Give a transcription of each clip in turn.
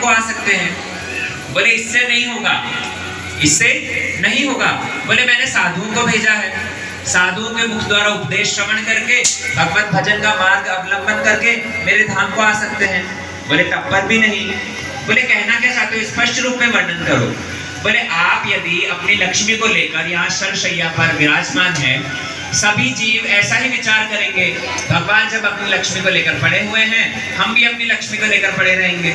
को आ सकते हैं। बोले इससे नहीं होगा, इससे नहीं होगा। बोले मैंने साधुओं को भेजा है, साधुओं के मुख द्वारा उपदेश श्रवण करके भगवत भजन का मार्ग अवलंबन करके मेरे धाम को आ सकते हैं। बोले तब पर भी नहीं। बोले कहना क्या चाहते हो, स्पष्ट रूप में वर्णन करो। बोले आप यदि अपनी लक्ष्मी को लेकर यहाँ शरशैया पर विराजमान है, सभी जीव ऐसा ही विचार करेंगे, भगवान जब अपनी लक्ष्मी को लेकर पड़े हुए हैं, हम भी अपनी लक्ष्मी को लेकर पड़े रहेंगे।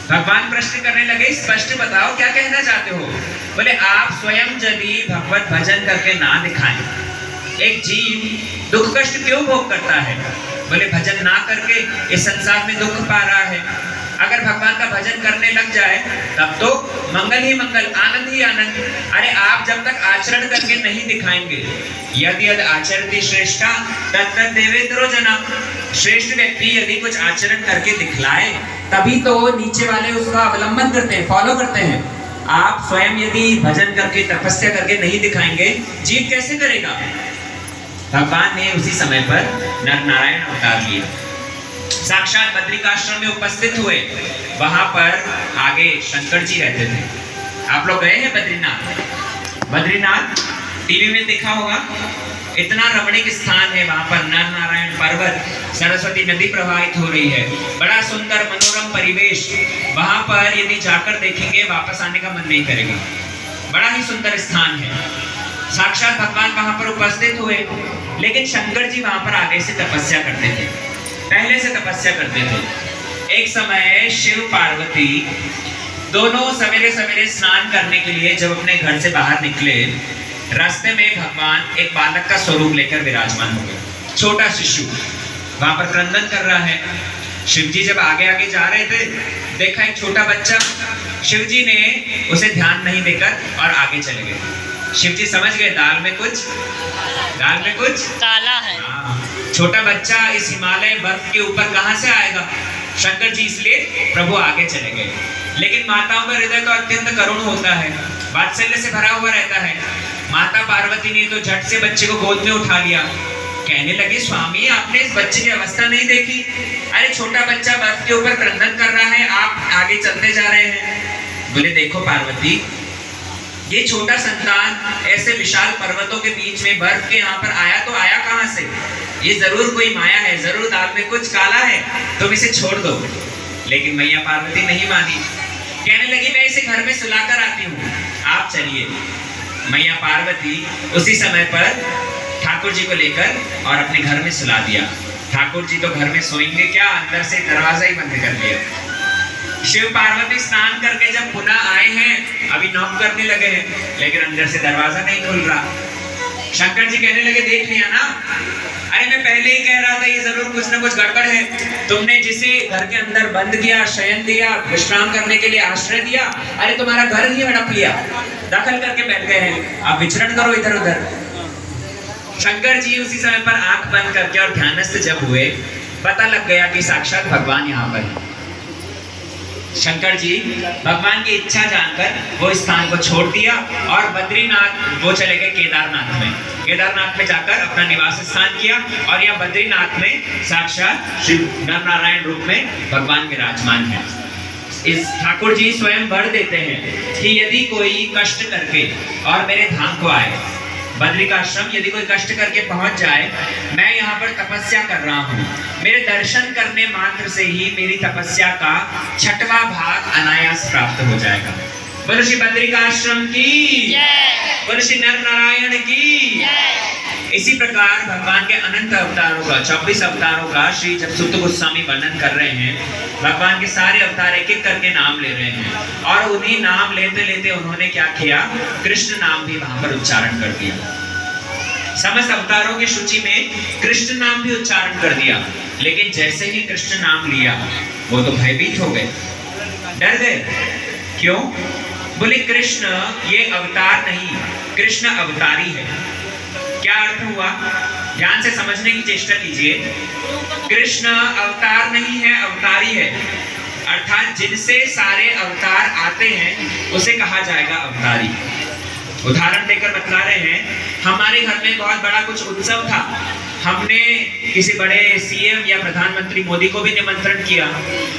भगवान प्रश्न करने लगे, स्पष्ट बताओ क्या कहना चाहते हो। बोले आप स्वयं यदि भगवत भजन करके ना दिखाएं, एक जीव दुख कष्ट क्यों भोग करता है। बोले भजन ना करके इस संसार में दुख पा रहा है, अगर भगवान का भजन करने लग जाए तब तो मंगल ही मंगल, आनंद ही आनंद। अरे आप जब तक आचरण करके नहीं दिखाएंगे, यदि यदि आचरति श्रेष्ठा तत् देवेंद्रो जना, श्रेष्ठ व्यक्ति यदि कुछ आचरण करके दिखलाए तभी तो नीचे वाले उसका अवलंबन करते हैं, फॉलो करते हैं। आप स्वयं यदि भजन करके तपस्या करके नहीं दिखाएंगे, जीव कैसे करेगा। भगवान ने उसी समय पर नर नारायण अवतार लिया, साक्षात बद्रिकाश्रम में उपस्थित हुए। वहां पर आगे शंकर जी रहते थे। आप लोग गए हैं बद्रीनाथ? बद्रीनाथ टीवी में देखा होगा, इतना रमणीक स्थान है। वहां पर नर नारायण पर्वत, सरस्वती नदी प्रवाहित हो रही है, बड़ा सुंदर मनोरम परिवेश। वहां पर यदि जाकर देखेंगे वापस आने का मन नहीं करेगा, बड़ा ही सुंदर स्थान है। साक्षात भगवान वहां पर उपस्थित हुए, लेकिन शंकर जी वहां पर आगे से तपस्या करते थे, पहले से तपस्या करते थे। एक समय शिव पार्वती दोनों सवेरे सवेरे स्नान करने के लिए जब अपने घर से बाहर निकले, रास्ते में भगवान एक बालक का स्वरूप लेकर विराजमान हो गए। छोटा शिशु वहां पर क्रंदन कर रहा है। शिव जी जब आगे आगे जा रहे थे, देखा एक छोटा बच्चा, शिव जी ने उसे ध्यान नहीं देकर और आगे चले गए। शिव जी समझ गए दाल में कुछ काला है। छोटा बच्चा इस हिमालय बर्फ के ऊपर कहां से आएगा। शंकर जी इसलिए प्रभु आगे चले गए। लेकिन माताओं का हृदय तो अत्यंत करुण होता है, वात्सल्य से भरा हुआ रहता है। माता पार्वती ने तो झट से बच्चे को गोद में उठा लिया, कहने लगी स्वामी आपने इस बच्चे की अवस्था नहीं देखी, अरे छोटा बच्चा बर्फ के ऊपर क्रंदन कर रहा है, आप आगे चलते जा रहे हैं। बोले देखो पार्वती, ये छोटा संतान ऐसे विशाल पर्वतों के बीच में बर्फ के यहाँ पर आया तो आया कहाँ से, ये जरूर कोई माया है, जरूर दाल में कुछ काला है, तुम इसे छोड़ दो। लेकिन मैया पार्वती नहीं मानी, कहने लगी मैं इसे घर में सुलाकर आती हूँ, आप चलिए। मैया पार्वती उसी समय पर ठाकुर जी को लेकर और अपने घर में सुला दिया। ठाकुर जी तो घर में सोएंगे क्या, अंदर से दरवाजा ही बंद कर दिया। शिव पार्वती स्नान करके जब पुनः आए हैं, अभी नॉक करने लगे हैं, लेकिन अंदर से दरवाजा नहीं खुल रहा। शंकर जी कहने लगे देख लिया ना, अरे मैं पहले ही कह रहा था ये जरूर कुछ ना कुछ गड़बड़ है। तुमने जिसे घर के अंदर बंद किया, शयन दिया, विश्राम करने के लिए आश्रय दिया, अरे तुम्हारा घर ही हड़प लिया, दखल करके बैठ गए हैं, अब विचरण करो इधर उधर। शंकर जी उसी समय पर आंख बंद करके और ध्यानस्थ जब हुए, पता लग गया कि साक्षात भगवान यहाँ पर है। शंकर जी भगवान की इच्छा जानकर वो स्थान को छोड़ दिया और बद्रीनाथ वो चले गए केदारनाथ में। केदारनाथ में जाकर अपना निवास स्थान किया और यह बद्रीनाथ में साक्षात शिव नर नारायण रूप में भगवान विराजमान है। इस ठाकुर जी स्वयं वर देते हैं कि यदि कोई कष्ट करके और मेरे धाम को आए, बद्रिकाश्रम यदि कोई कष्ट करके पहुंच जाए, मैं यहाँ पर तपस्या कर रहा हूँ, मेरे दर्शन करने मात्र से ही मेरी तपस्या का 6वां भाग अनायास प्राप्त हो जाएगा। बोलो श्री बद्रिकाश्रम की, बोलो श्री नर नारायण की। इसी प्रकार भगवान के अनंत अवतारों का 24 अवतारों का श्री जब सुत गोस्वामी वर्णन कर रहे हैं, भगवान के सारे अवतार एक एक करके नाम ले रहे हैं और उन्हीं नाम लेते लेते उन्होंने क्या किया, कृष्ण नाम भी वहां पर उच्चारण कर दिया। समस्त अवतारों की सूची में कृष्ण नाम भी उच्चारण कर दिया, लेकिन जैसे ही कृष्ण नाम लिया वो तो भयभीत हो गए, डर गए। क्यों? बोले कृष्ण ये अवतार नहीं, कृष्ण अवतारी है। क्या अर्थ हुआ, ध्यान से समझने की चेष्टा कीजिए। कृष्ण अवतार नहीं है, अवतारी है, अर्थात जिनसे सारे अवतार आते हैं उसे कहा जाएगा अवतारी। उदाहरण देकर बतला रहे हैं, हमारे घर में बहुत बड़ा कुछ उत्सव था, हमने किसी बड़े सीएम या प्रधानमंत्री मोदी को भी निमंत्रण किया।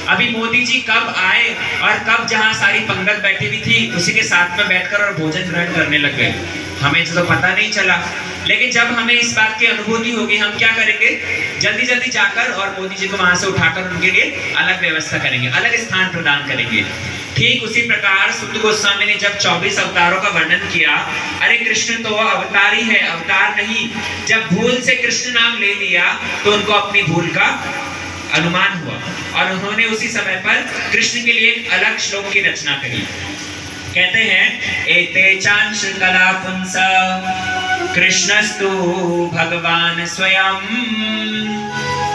अभी मोदी जी कब आए और कब जहां सारी पंगत बैठी हुई थी उसी के साथ में बैठकर और भोजन ग्रहण करने लग गए, हमें तो पता नहीं चला। लेकिन जब हमें इस बात की अनुभूति होगी हम क्या करेंगे, जल्दी जल्दी जाकर और मोदी जी को वहां से उठाकर उनके लिए अलग व्यवस्था करेंगे, अलग स्थान प्रदान करेंगे। ठीक उसी प्रकार सुत गोस्वामी ने जब 24 अवतारों का वर्णन किया, अरे कृष्ण तो अवतार ही है, अवतार नहीं। जब भूल से कृष्ण नाम ले लिया तो उनको अपनी भूल का अनुमान हुआ और उन्होंने उसी समय पर कृष्ण के लिए एक अलग श्लोक की रचना करी। कहते हैं एते चांश कला पुंस कृष्णस्तु भगवान स्वयं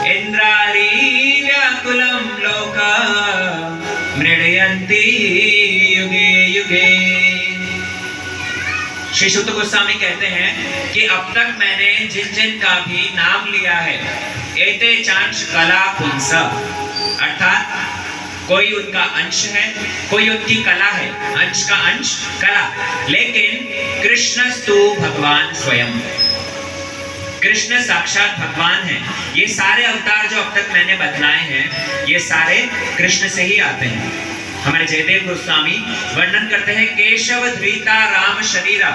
इंद्रारी व्याकुलम लोका मृडयन्ति युगे युगे। श्री सुत गोस्वामी कहते हैं कि अब तक मैंने जिन जिन का भी नाम लिया है, एते चांश कला पुंस, अर्थात कोई उनका अंश है, कोई उनकी कला है, अंश का अंश कला। लेकिन कृष्णस्तु भगवान स्वयं, कृष्ण साक्षात भगवान है। ये सारे अवतार जो अब तक मैंने बतलाए हैं ये सारे कृष्ण से ही आते हैं। हमारे जयदेव गोस्वामी वर्णन करते हैं केशव धृता राम शरीरा,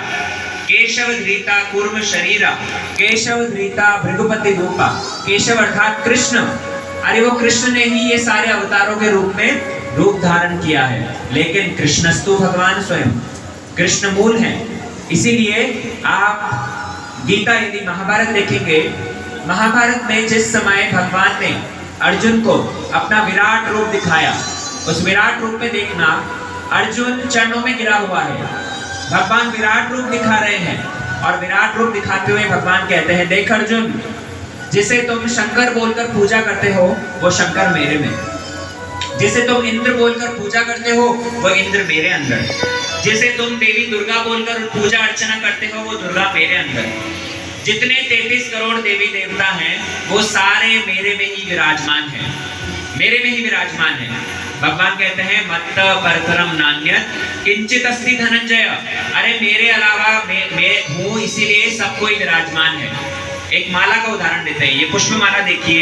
केशव धृता कूर्म शरीरा, केशव धृता भृगुपति रूपा। केशव अर्थात कृष्ण, अरे वो कृष्ण ने ही ये सारे अवतारों के रूप में रूप धारण किया है। लेकिन कृष्णस्तु भगवान स्वयं, कृष्ण मूल है। इसीलिए आप गीता यदि महाभारत देखेंगे, महाभारत में जिस समय भगवान ने अर्जुन को अपना विराट रूप दिखाया, उस विराट रूप में देखना अर्जुन चरणों में गिरा हुआ है। भगवान विराट रूप दिखा रहे हैं और विराट रूप दिखाते हुए भगवान कहते हैं देख अर्जुन, जिसे तुम शंकर बोलकर पूजा करते हो वो शंकर मेरे में, जिसे तुम इंद्र बोलकर पूजा करते हो वो इंद्र मेरे अंदर, जिसे तुम देवी दुर्गा बोलकर पूजा अर्चना करते हो वो दुर्गा मेरे अंदर। जितने 33 करोड़ देवी देवता हैं वो सारे मेरे में ही विराजमान हैं, मेरे में ही विराजमान हैं। भगवान कहते हैं मत्त परतरम नान्यत् किंचित अस्ति धनंजय, अरे मेरे अलावा मैं हूँ, इसीलिए सब कोई विराजमान है। एक माला का उदाहरण देते हैं, ये पुष्पमाला देखिए,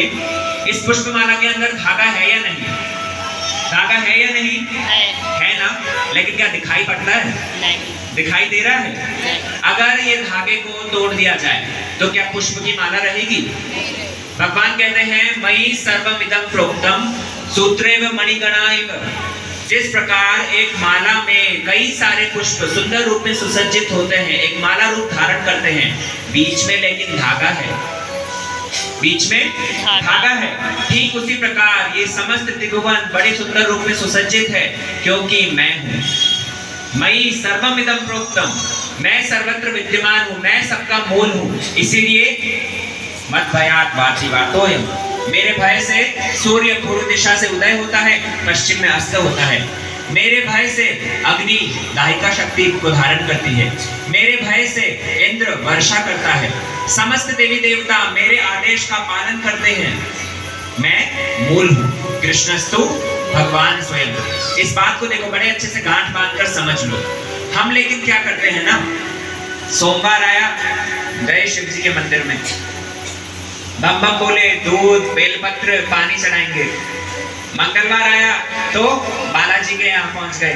इस पुष्पमाला के अंदर धागा है या नहीं? धागा है या नहीं? है ना, लेकिन क्या दिखाई पड़ता है? नहीं दिखाई दे रहा है। अगर ये धागे को तोड़ दिया जाए तो क्या पुष्प की माला रहेगी? भगवान कहते हैं मयि सर्वमिदं प्रोक्तम सूत्रेव मणिगणाइव। जिस प्रकार एक माला में कई सारे पुष्प सुंदर रूप में सुसज्जित होते हैं, एक माला रूप धारण करते हैं, बीच में लेकिन धागा है, बीच में धागा है। ठीक उसी प्रकार ये समस्त त्रिभुवन बड़े सुंदर रूप में सुसज्जित है क्योंकि मैं हूँ। मयि सर्वमिदं प्रोक्तम, मैं सर्वत्र विद्यमान हूँ, मैं सबका मूल हूँ। इसीलिए मत भयात् वाचि वातोयम्, मेरे भय से सूर्य पूर्व दिशा से उदय होता है, पश्चिम में अस्त होता है। मेरे भय से अग्नि दाहिका शक्ति को धारण करती है, मेरे भय से इंद्र वर्षा करता है, समस्त देवी देवता मेरे आदेश का पालन करते हैं। मैं मूल हूँ, कृष्णस्तु भगवान स्वयं। इस बात को देखो, बड़े अच्छे से गांठ बांधकर समझ लो। हम लेकिन क्या करते हैं ना, सोमवार आया गए शिव जी के मंदिर में, बम बम बोले, दूध बेलपत्र पानी चढ़ाएंगे। मंगलवार आया तो बालाजी के यहाँ पहुंच गए,